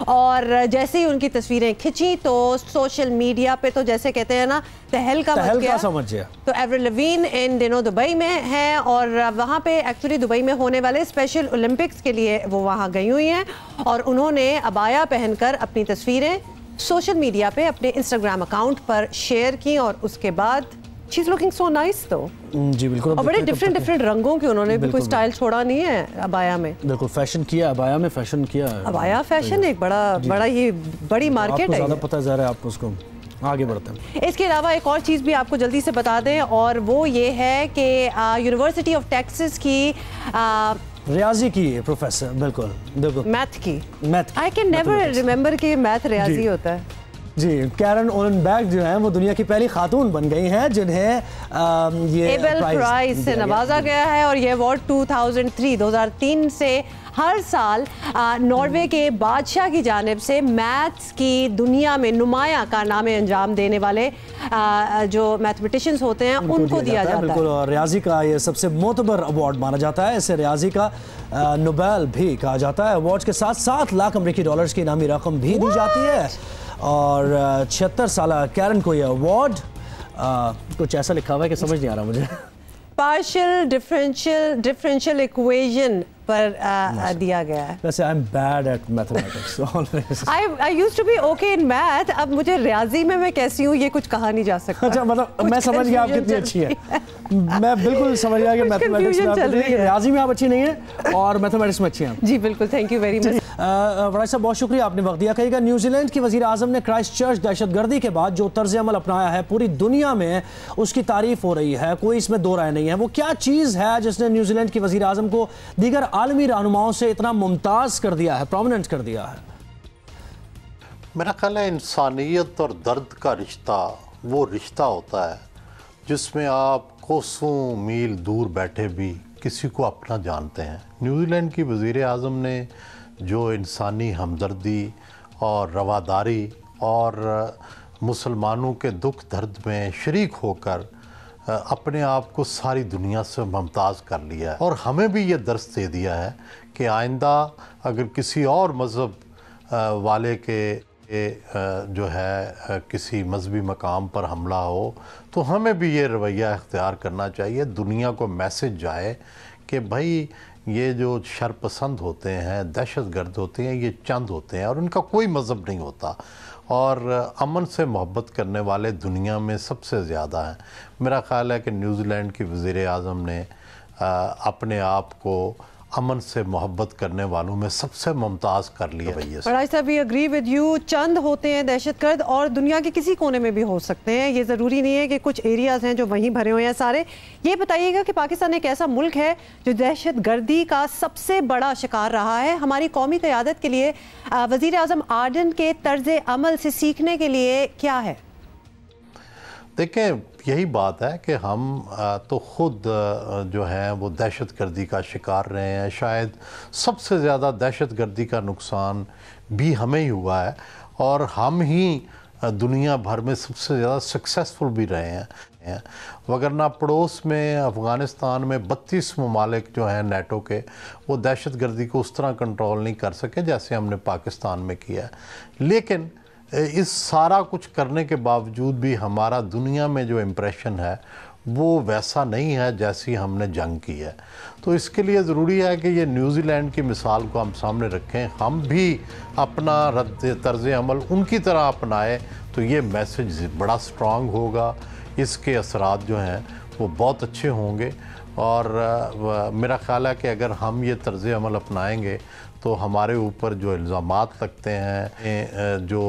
और जैसे ही उनकी तस्वीरें खिंची तो सोशल मीडिया पे तो जैसे कहते हैं ना तहलका समझ गया। तो एवरिल लेविन इन दिनों दुबई में हैं और वहाँ पे एक्चुअली दुबई में होने वाले स्पेशल ओलंपिक्स के लिए वो वहाँ गई हुई हैं और उन्होंने अबाया पहनकर अपनी तस्वीरें सोशल मीडिया पे अपने इंस्टाग्राम अकाउंट पर शेयर की और उसके बाद she is looking so nice तो जी बिल्कुल। और बड़े डिफरेंट रंगों के उन्होंने भी कोई स्टाइल छोड़ा नहीं है अबाया में। बिल्कुल फैशन किया, अबाया में फैशन किया। अबाया फैशन एक बड़ा ही बड़ी मार्केट है, ज़्यादा पता जा रहा है आपको, उसको आगे बढ़ते हैं। इसके अलावा एक और चीज़ भी आपको जल्दी से बता दें और वो ये है कि यूनिवर्सिटी ऑफ टेक्सास की रियाजी की प्रोफेसर, बिल्कुल मैथ की आई कैन नेवर रिमेंबर कि मैथ रियाजी होता है जी। कैरन ओलनबर्ग जो है वो दुनिया की पहली खातून बन गई हैं जिन्हें ये एबल प्राइज से नवाजा गया है और ये अवार्ड 2003 से हर साल नॉर्वे के बादशाह की जानिब से मैथ्स की दुनिया में नुमाया कारनामे अंजाम देने वाले जो मैथमेटिशियंस होते हैं उनको दिया जाता है। बिल्कुल, और रियाजी का ये सबसे मोतबर अवार्ड माना जाता है। इसे रियाजी का नोबेल भी कहा जाता है। अवार्ड के साथ 7 लाख अमेरिकी डॉलर्स की इनामी रकम भी दी जाती है और 76 साल कैरन को यह अवार्ड कुछ ऐसा लिखा हुआ है कि समझ नहीं आ रहा मुझे। पार्शियल डिफरेंशियल इक्वेशन पर दिया गया है। वैसे I am bad at mathematics. I used to be okay in math, अब मुझे रियाजी में मैं कैसी हूँ ये कुछ कहा नहीं जा सकता। अच्छा, मतलब मैं समझ गया आप कितनी अच्छी है। मैं बिल्कुल समझ गया कि मैथमेटिक्स में आप अच्छी, रियाजी में आप अच्छी नहीं है और मैथमेटिक्स में अच्छी हैं जी। बिल्कुल, थैंक यू वेरी मच। वराई साहब बहुत शुक्रिया, आपने वक्त दिया। कहिएगा, न्यूजीलैंड की वज़ीर आज़म ने क्राइस्ट चर्च दहशतगर्दी के बाद जो तर्ज अमल अपनाया है पूरी दुनिया में उसकी तारीफ हो रही है, कोई इसमें दो राय नहीं है। वो क्या चीज़ है जिसने न्यूजीलैंड की वज़ीर आज़म को दीगर आलमी रहनुमाओं से इतना मुमताज कर दिया है, प्रोमिनेंट कर दिया है? मेरा ख्याल है इंसानियत और दर्द का रिश्ता वो रिश्ता होता है जिसमें आप कोसों मील दूर बैठे भी किसी को अपना जानते हैं। न्यूजीलैंड की वज़ीर आज़म ने जो इंसानी हमदर्दी और रवादारी और मुसलमानों के दुख दर्द में शरीक होकर अपने आप को सारी दुनिया से मुमताज़ कर लिया है और हमें भी ये दर्स दे दिया है कि आइंदा अगर किसी और मज़हब वाले के जो है किसी मजहबी मकाम पर हमला हो तो हमें भी ये रवैया इख्तियार करना चाहिए। दुनिया को मैसेज जाए कि भाई ये जो शरपसंद होते हैं, दहशतगर्द होते हैं, ये चंद होते हैं और उनका कोई मज़हब नहीं होता और अमन से मोहब्बत करने वाले दुनिया में सबसे ज़्यादा हैं। मेरा ख़्याल है कि न्यूज़ीलैंड की वज़ीर आज़म ने अपने आप को अमन से मोहब्बत करने वालों में सबसे मुमताज़ कर लिया भैया। बड़ाई साहब, वी एग्री विद यू। चंद होते हैं दहशतगर्द और दुनिया के किसी कोने में भी हो सकते हैं, ये ज़रूरी नहीं है कि कुछ एरियाज़ हैं जो वहीं भरे हुए हैं सारे। ये बताइएगा कि पाकिस्तान एक ऐसा मुल्क है जो दहशतगर्दी का सबसे बड़ा शिकार रहा है। हमारी कौमी क़यादत के लिए वज़ीर आज़म आर्डन के तर्ज़ अमल से सीखने के लिए क्या है? देखें, यही बात है कि हम तो ख़ुद जो है वो दहशतगर्दी का शिकार रहे हैं। शायद सबसे ज़्यादा दहशतगर्दी का नुकसान भी हमें ही हुआ है और हम ही दुनिया भर में सबसे ज़्यादा सक्सेसफुल भी रहे हैं। वगरना पड़ोस में अफ़गानिस्तान में 32 ममालिक जो हैं नेटो के, वो दहशतगर्दी को उस तरह कंट्रोल नहीं कर सके जैसे हमने पाकिस्तान में किया है। लेकिन इस सारा कुछ करने के बावजूद भी हमारा दुनिया में जो इम्प्रेशन है वो वैसा नहीं है जैसी हमने जंग की है। तो इसके लिए ज़रूरी है कि ये न्यूज़ीलैंड की मिसाल को हम सामने रखें, हम भी अपना तर्ज़ अमल उनकी तरह अपनाएं तो ये मैसेज बड़ा स्ट्रॉन्ग होगा, इसके असरात जो हैं वो बहुत अच्छे होंगे। और मेरा ख़्याल है कि अगर हम ये तर्ज़ अमल अपनाएंगे तो हमारे ऊपर जो इल्ज़ामात लगते हैं, जो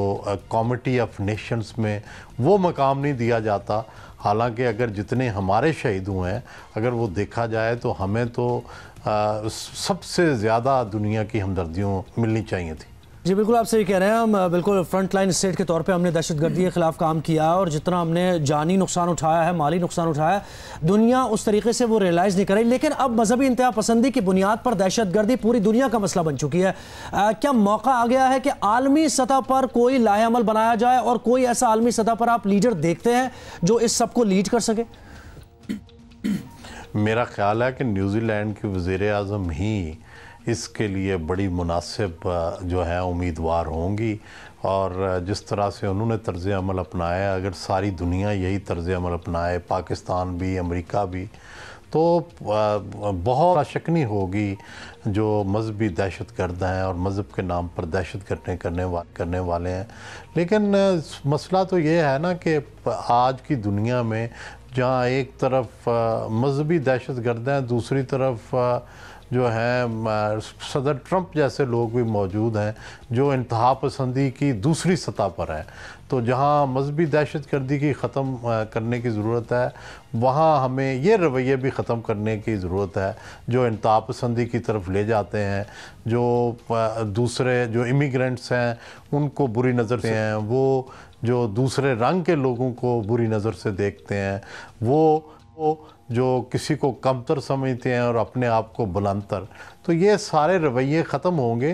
कमिटी ऑफ नेशंस में वो मकाम नहीं दिया जाता। हालांकि अगर जितने हमारे शहीद हुए हैं अगर वो देखा जाए तो हमें तो सबसे ज़्यादा दुनिया की हमदर्दियों मिलनी चाहिए थी। जी बिल्कुल, आप सही कह रहे हैं। हम बिल्कुल फ्रंट लाइन स्टेट के तौर पे हमने दहशतगर्दी के ख़िलाफ़ काम किया और जितना हमने जानी नुकसान उठाया है, माली नुकसान उठाया है, दुनिया उस तरीके से वो रियलाइज़ नहीं करे। लेकिन अब मजहबी इंतहा पसंदी की बुनियाद पर दहशतगर्दी पूरी दुनिया का मसला बन चुकी है। क्या मौका आ गया है कि आलमी सतह पर कोई लाहेअमल बनाया जाए और कोई ऐसा आलमी सतह पर आप लीडर देखते हैं जो इस सब को लीड कर सके? मेरा ख्याल है कि न्यूज़ीलैंड की वज़ीर आज़म ही इसके लिए बड़ी मुनासिब जो है उम्मीदवार होंगी और जिस तरह से उन्होंने तर्ज़ अमल अपनाया, अगर सारी दुनिया यही तर्ज़ अमल अपनाए, पाकिस्तान भी, अमेरिका भी, तो बहुत शकनी होगी जो मजहबी दहशतगर्द हैं और मज़हब के नाम पर दहशत करने वाले हैं। लेकिन मसला तो ये है ना कि आज की दुनिया में जहाँ एक तरफ मजहबी दहशतगर्द हैं, दूसरी तरफ जो है सदर ट्रंप जैसे लोग भी मौजूद हैं जो इंतहा पसंदी की दूसरी सतह पर हैं। तो जहां मजहबी दहशतगर्दी की ख़त्म करने की ज़रूरत है, वहां हमें ये रवैये भी ख़त्म करने की ज़रूरत है जो इंतहा पसंदी की तरफ ले जाते हैं, जो दूसरे जो इमिग्रेंट्स हैं उनको बुरी नज़र से हैं, वो जो दूसरे रंग के लोगों को बुरी नज़र से देखते हैं, वो जो किसी को कमतर समझते हैं और अपने आप को बुलंदतर। तो ये सारे रवैये ख़त्म होंगे।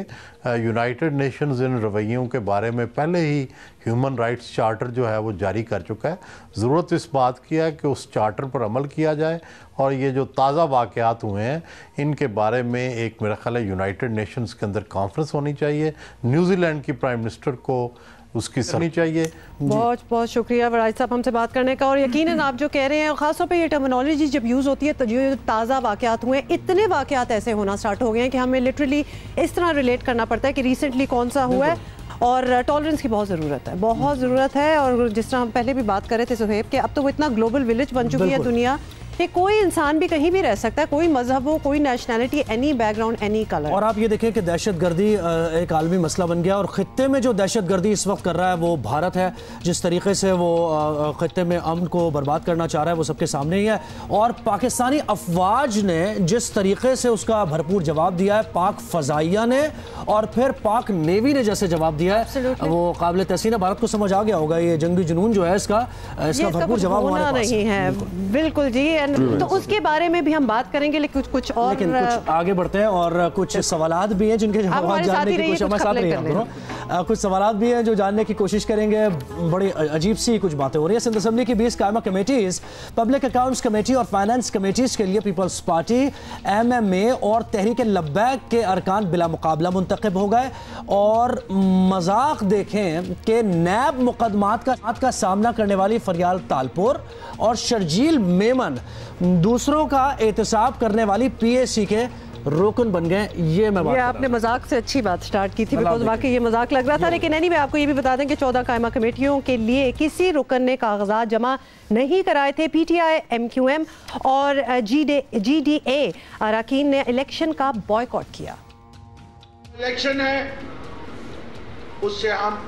यूनाइटेड नेशंस इन रवैयों के बारे में पहले ही ह्यूमन राइट्स चार्टर जो है वो जारी कर चुका है। ज़रूरत इस बात की है कि उस चार्टर पर अमल किया जाए और ये जो ताज़ा वाक़यात हुए हैं इनके बारे में एक मेरा ख्याल है यूनाइटेड नेशंस के अंदर कॉन्फ्रेंस होनी चाहिए। न्यूज़ीलैंड की प्राइम मिनिस्टर को उसकी सुननी चाहिए। बहुत बहुत शुक्रिया वराज साहब हमसे बात करने का। और यकीनन आप जो कह रहे हैं, ख़ासतौर पे ये टर्मिनोलॉजी जब यूज़ होती है तो जो ताज़ा वाक़यात हुए, इतने वाक़यात ऐसे होना स्टार्ट हो गए हैं कि हमें लिटरली इस तरह रिलेट करना पड़ता है कि रिसेंटली कौन सा हुआ है। और टॉलरेंस की बहुत ज़रूरत है, बहुत ज़रूरत है। और जिस तरह हम पहले भी बात कर रहे थे सुहेब के, अब तो वो इतना ग्लोबल विलेज बन चुकी है दुनिया कि कोई इंसान भी कहीं भी रह सकता है, कोई मजहब हो, कोई nationality, any background, any colour. और आप ये देखें कि दहशतगर्दी एक आलमी मसला बन गया और ख़ित्ते में जो दहशतगर्दी इस वक्त कर रहा है वो भारत है। जिस तरीके से वो ख़ित्ते में अमन को बर्बाद करना चाह रहा है वो सबके सामने ही है। और पाकिस्तानी अफवाज ने जिस तरीके से उसका भरपूर जवाब दिया है, पाक फ़ज़ाइया ने और फिर पाक नेवी ने जैसे जवाब दिया है, वो काबिल तहसीन है। भारत को समझ आ गया होगा ये जंगी जुनून जो है इसका भरपूर जवाब हमारे पास नहीं है। बिल्कुल जी, तो उसके बारे में भी हम बात करेंगे, लेकिन कुछ और आगे बढ़ते हैं और कुछ सवालात भी हैं जिनके जवाब जानने की कोशिश हमारे साथ रही हैं। कुछ सवाल भी हैं जो जानने की कोशिश करेंगे। बड़ी अजीब सी कुछ बातें हो रही है। सिंध असेंबली की 20 कायमा कमेटीज़, पब्लिक अकाउंट्स कमेटी और फाइनेंस कमेटीज़ के लिए पीपल्स पार्टी, MMA और तहरीक लब्बैक के अरकान बिला मुकाबला मुंतखब हो गए। और मजाक देखें कि नैब मुकदमात का सामना करने वाली फरियाल तालपुर और शर्जील मेमन दूसरों का एहतसाब करने वाली PAC के रुकन बन गए। ये आपने मजाक से अच्छी बात स्टार्ट की थी, बिकॉज वाकई ये मजाक लग रहा था। लेकिन एनी में आपको ये भी बता दें कि 14 कायमा कमेटियों के लिए किसी रुकन ने कागजात जमा नहीं कराए थे। PTI, MQM और GDA अरकान ने इलेक्शन का बॉयकॉट किया। इलेक्शन है, उससे हम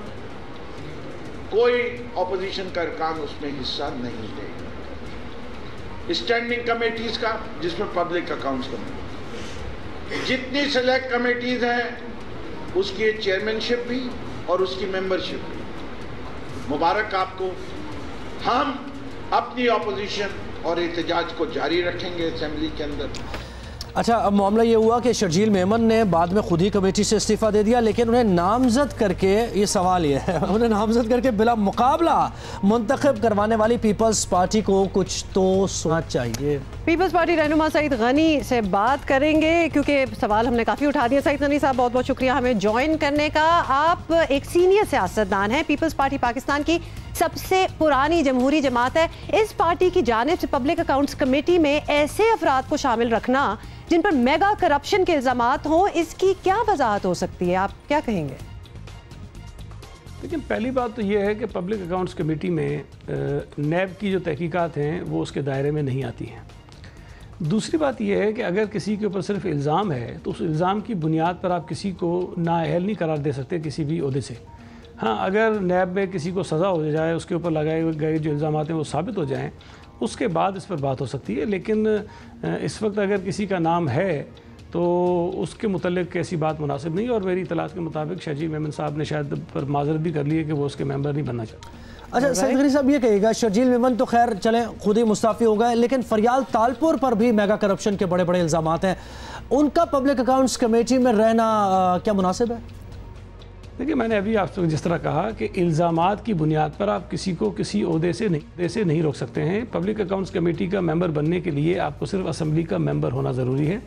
कोई ऑपोजिशन का अरकान उसमें हिस्सा नहीं लेगा। स्टैंडिंग कमेटीज का, जिसमें पब्लिक अकाउंट्स कमेटी, जितनी सेलेक्ट कमेटीज हैं उसकी चेयरमैनशिप भी और उसकी मेंबरशिप भी। मुबारक आपको। हम अपनी ऑपोजिशन और एहतजाज को जारी रखेंगे असेंबली के अंदर। अच्छा, अब मामला ये हुआ कि शर्जील मेमन ने बाद में खुद ही कमेटी से इस्तीफा दे दिया, लेकिन उन्हें नामजद करके, ये सवाल ये है, उन्हें नामजद करके बिला मुकाबला मुंतखब करवाने वाली पीपल्स पार्टी को कुछ तो सोचना चाहिए। पीपल्स पार्टी रहनुमा सईद गनी से बात करेंगे क्योंकि सवाल हमने काफ़ी उठा दिया। सईद गनी साहब, बहुत बहुत शुक्रिया हमें ज्वाइन करने का। आप एक सीनियर सियासतदान हैं। पीपल्स पार्टी पाकिस्तान की सबसे पुरानी जमहूरी जमात है। इस पार्टी की जानिब से पब्लिक अकाउंट्स कमेटी में ऐसे अफराद को शामिल रखना जिन पर मेगा करप्शन के इल्जामात हों, इसकी क्या वजाहत हो सकती है? आप क्या कहेंगे? लेकिन पहली बात तो ये है कि पब्लिक अकाउंट्स कमेटी में नैब की जो तहकीकात हैं वो उसके दायरे में नहीं आती हैं। दूसरी बात यह है कि अगर किसी के ऊपर सिर्फ इल्ज़ाम है तो उस इल्ज़ाम की बुनियाद पर आप किसी को नाअहल नहीं करार दे सकते किसी भी ओहदे से। हाँ, अगर नैब में किसी को सज़ा हो जाए, उसके ऊपर लगाए गए जो इल्ज़ाम हैं वो साबित हो जाएं, उसके बाद इस पर बात हो सकती है। लेकिन इस वक्त अगर किसी का नाम है तो उसके मुतल्लिक़ ऐसी बात मुनासिब नहीं। और मेरी इतलात के मुताबिक शर्जील मेमन साहब ने शायद पर माजरत भी कर ली है कि वो उसके मेंबर नहीं बनना चाहते। अच्छा, सईद गनी साहब ये कहिएगा, शर्जील मेमन तो खैर चलें खुद ही मुस्ताफ़ी हो गए, लेकिन फरियाल तालपुर पर भी मेगा करप्शन के बड़े बड़े इल्ज़ामात हैं। उनका पब्लिक अकाउंट्स कमेटी में रहना क्या मुनासिब है? देखिए, मैंने अभी आपसे जिस तरह कहा कि इल्ज़ामात की बुनियाद पर आप किसी को किसी ओहदे से नहीं रोक सकते हैं। पब्लिक अकाउंट्स कमेटी का मेंबर बनने के लिए आपको सिर्फ असम्बली का मेंबर होना ज़रूरी है।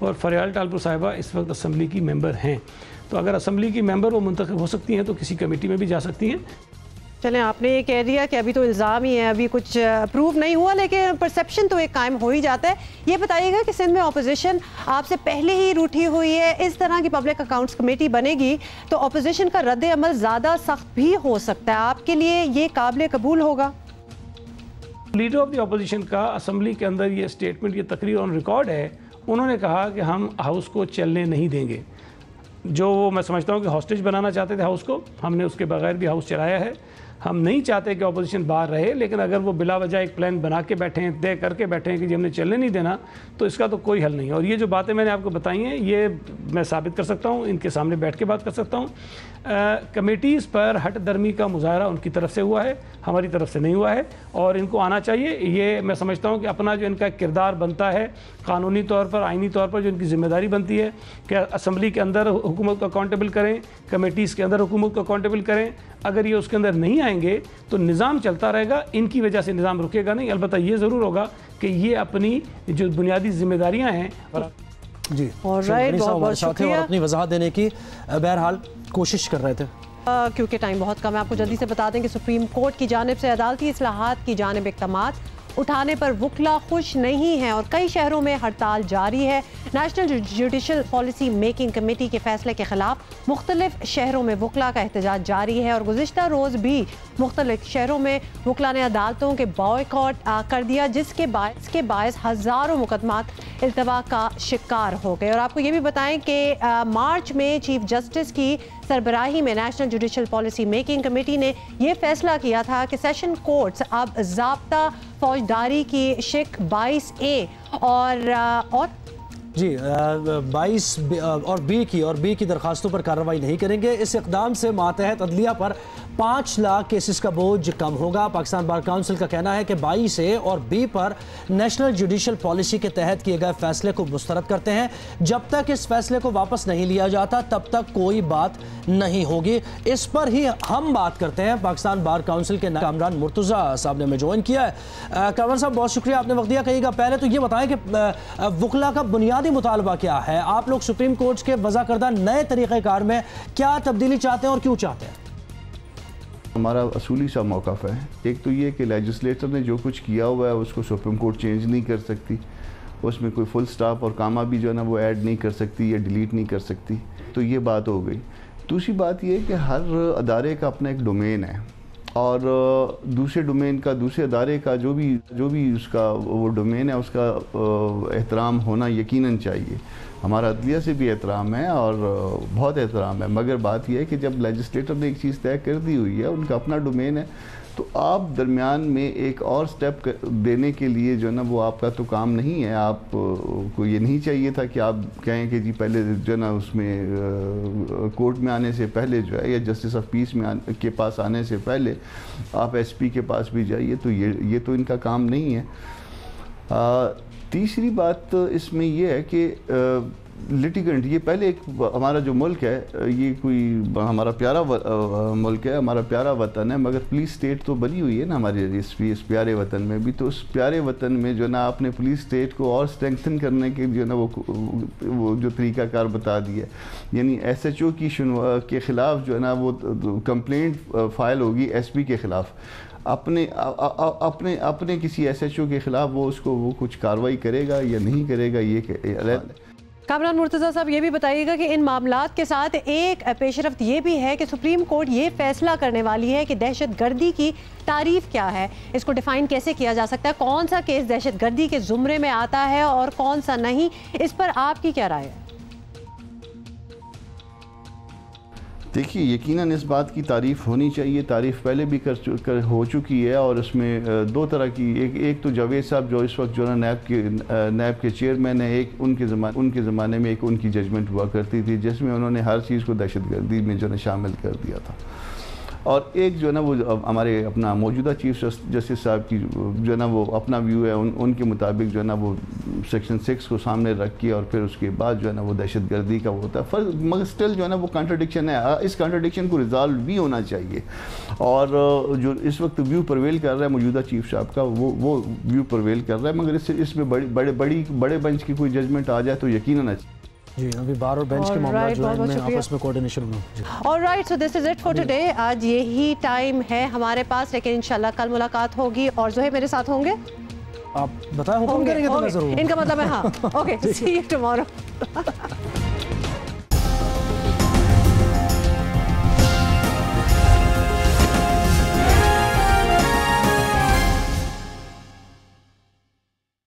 और फरियाल तालपुर साहिबा इस वक्त असम्बली की मेंबर हैं, तो अगर असम्बली की मेंबर वो मुंतखब हो सकती हैं तो किसी कमेटी में भी जा सकती हैं। चलें, आपने ये कह दिया कि अभी तो इल्ज़ाम ही है, अभी कुछ प्रूव नहीं हुआ, लेकिन परसेप्शन तो एक कायम हो ही जाता है। ये बताइएगा कि सिंध में अपोजिशन आपसे पहले ही रूठी हुई है, इस तरह की पब्लिक अकाउंट्स कमेटी बनेगी तो अपोजिशन का रद्द अमल ज़्यादा सख्त भी हो सकता है। आपके लिए ये काबिल कबूल होगा? लीडर ऑफ द अपोजिशन का असम्बली के अंदर ये स्टेटमेंट, ये तकरीर ऑन रिकॉर्ड है। उन्होंने कहा कि हम हाउस को चलने नहीं देंगे। जो मैं समझता हूँ कि हॉस्टेज बनाना चाहते थे हाउस को, हमने उसके बगैर भी हाउस चलाया है। हम नहीं चाहते कि अपोजिशन बाहर रहे, लेकिन अगर वो बिला वजह एक प्लान बना के बैठे हैं, तय करके बैठे हैं कि जी हमने चलने नहीं देना, तो इसका तो कोई हल नहीं। और ये जो बातें मैंने आपको बताई हैं ये मैं साबित कर सकता हूँ, इनके सामने बैठ के बात कर सकता हूँ। कमेटीज़ पर हट दर्मी का मुजाहरा उनकी तरफ से हुआ है, हमारी तरफ से नहीं हुआ है, और इनको आना चाहिए। ये मैं समझता हूँ कि अपना जो इनका किरदार बनता है कानूनी तौर पर, आइनी तौर पर जो इनकी जिम्मेदारी बनती है कि असम्बली के अंदर हुकूमत को अकाउंटेबल करें, कमेटीज़ के अंदर हुकूमत को अकाउंटेबल करें। अगर ये उसके अंदर नहीं आएंगे तो निज़ाम चलता रहेगा, इनकी वजह से निज़ाम रुकेगा नहीं। अलबत्ता ये ज़रूर होगा कि ये अपनी जो बुनियादी जिम्मेदारियाँ हैं जी और अपनी वजाहत देने की बहरहाल कोशिश कर रहे थे। क्योंकि टाइम बहुत कम है, आपको जल्दी से बता दें कि सुप्रीम कोर्ट की जानिब से अदालती इस्लाहात की जानिब इक़दामात उठाने पर वुकला खुश नहीं है और कई शहरों में हड़ताल जारी है। National judicial policy making committee के फैसले के खिलाफ मुख्तलिफ शहरों में वुकला का एहतजाज जारी है और गुज़िश्ता रोज़ भी मुख्तलिफ शहरों में वुकला ने अदालतों के बॉयकॉट कर दिया, जिसके बायस हज़ारों मुकदमात इल्तवा का शिकार हो गए। और आपको ये भी बताएं कि मार्च में चीफ जस्टिस की सरबराही में national judicial policy making committee ने यह फैसला किया था कि सेशन कोर्ट्स अब ज़ाब्ता फौजदारी की शिक 22A और जी 22 और बी की दरखास्तों पर कार्रवाई नहीं करेंगे। इस इक़दाम से मातहत अदलिया पर 5 लाख केसेस का बोझ कम होगा। पाकिस्तान बार काउंसिल का कहना है कि 22A और B पर नेशनल जुडिशल पॉलिसी के तहत किए गए फैसले को मुस्तरद करते हैं। जब तक इस फैसले को वापस नहीं लिया जाता तब तक कोई बात नहीं होगी। इस पर ही हम बात करते हैं। पाकिस्तान बार काउंसिल के कामरान मुर्तज़ा साहब ने हमें ज्वाइन किया है। कामरान साहब, बहुत शुक्रिया, आपने वक्त दिया। कहिएगा, पहले तो ये बताएं कि वकला का बुनियादी मुतालबा क्या है? आप लोग सुप्रीम कोर्ट के वज़ा करदा नए तरीक़ेकार में क्या तब्दीली चाहते हैं और क्यों चाहते हैं? हमारा असूली सा मौक़िफ़ है, एक तो ये कि लेजिस्लेटर ने जो कुछ किया हुआ है उसको सुप्रीम कोर्ट चेंज नहीं कर सकती, उसमें कोई फुल स्टॉप और कामा भी जो है ना वो ऐड नहीं कर सकती या डिलीट नहीं कर सकती। तो ये बात हो गई। दूसरी बात ये है कि हर अदारे का अपना एक डोमेन है और दूसरे डोमेन का, दूसरे अदारे का जो भी उसका वो डोमेन है उसका एहतराम होना यकीनन चाहिए। हमारा अदलिया से भी एहतराम है और बहुत एहतराम है, मगर बात यह है कि जब लेजिस्लेटर ने एक चीज़ तय कर दी हुई है, उनका अपना डोमेन है, तो आप दरमियान में एक और स्टेप देने के लिए जो है ना वो आपका तो काम नहीं है। आप को ये नहीं चाहिए था कि आप कहें कि जी पहले जो है ना उसमें कोर्ट में आने से पहले जो है या जस्टिस ऑफ पीस में के पास आने से पहले आप एसपी के पास भी जाइए। तो ये तो इनका काम नहीं है। तीसरी बात इसमें यह है कि लिटिगेंट, ये पहले एक हमारा जो मुल्क है ये कोई हमारा प्यारा मुल्क है, हमारा प्यारा वतन है, मगर पुलिस स्टेट तो बनी हुई है ना हमारे इस प्यारे वतन में भी। तो उस प्यारे वतन में जो ना आपने पुलिस स्टेट को और स्ट्रेंथन करने के जो ना वो जो तरीक़ाकार बता दिया, यानी SHO की के ख़िलाफ़ जो है ना वो कंप्लेंट फ़ाइल होगी SP के ख़िलाफ़, अपने किसी SHO के ख़िलाफ़ वो कुछ कार्रवाई करेगा या नहीं करेगा, ये कामरान मुर्तज़ा साहब, ये भी बताइएगा कि इन मामलात के साथ एक पेशरफ्त ये भी है कि सुप्रीम कोर्ट ये फैसला करने वाली है कि दहशतगर्दी की तारीफ क्या है, इसको डिफ़ाइन कैसे किया जा सकता है, कौन सा केस दहशतगर्दी के ज़ुमरे में आता है और कौन सा नहीं, इस पर आपकी क्या राय है? देखिए, यकीनन इस बात की तारीफ़ होनी चाहिए। तारीफ़ पहले भी हो चुकी है और उसमें दो तरह की, एक तो जावेद साहब जो इस वक्त जो ना नैब के चेयरमैन है, एक उनके ज़माने में एक उनकी जजमेंट हुआ करती थी जिसमें उन्होंने हर चीज़ को दहशतगर्दी में जो है शामिल कर दिया था। और एक जो है ना वो हमारे अपना मौजूदा चीफ जस्टिस साहब की जो है ना वो अपना व्यू है, उनके मुताबिक जो है ना वो सेक्शन 6 को सामने रख के और फिर उसके बाद जो है ना वो दहशतगर्दी का वो होता है। मगर स्टिल जो है ना वो कॉन्ट्रडिक्शन है, इस कॉन्ट्रडिक्शन को रिजॉल्व भी होना चाहिए। और जो इस वक्त व्यू प्रवेल कर रहा है मौजूदा चीफ साहब का, वो व्यू प्रवेल कर रहा है, मगर इसमें बड़े बेंच की कोई जजमेंट आ जाए तो यकीनन जी, अभी बार और बेंच के मामला जो है इनमें आपस में कोऑर्डिनेशन होना। Alright, so this is it for today. आज यही टाइम है हमारे पास, लेकिन इंशाल्लाह कल मुलाकात होगी और जो है मेरे साथ होंगे। आप बताएं, हुक्म करेंगे तो मैं जरूर। इनका मतलब है हाँ। Okay, see you tomorrow.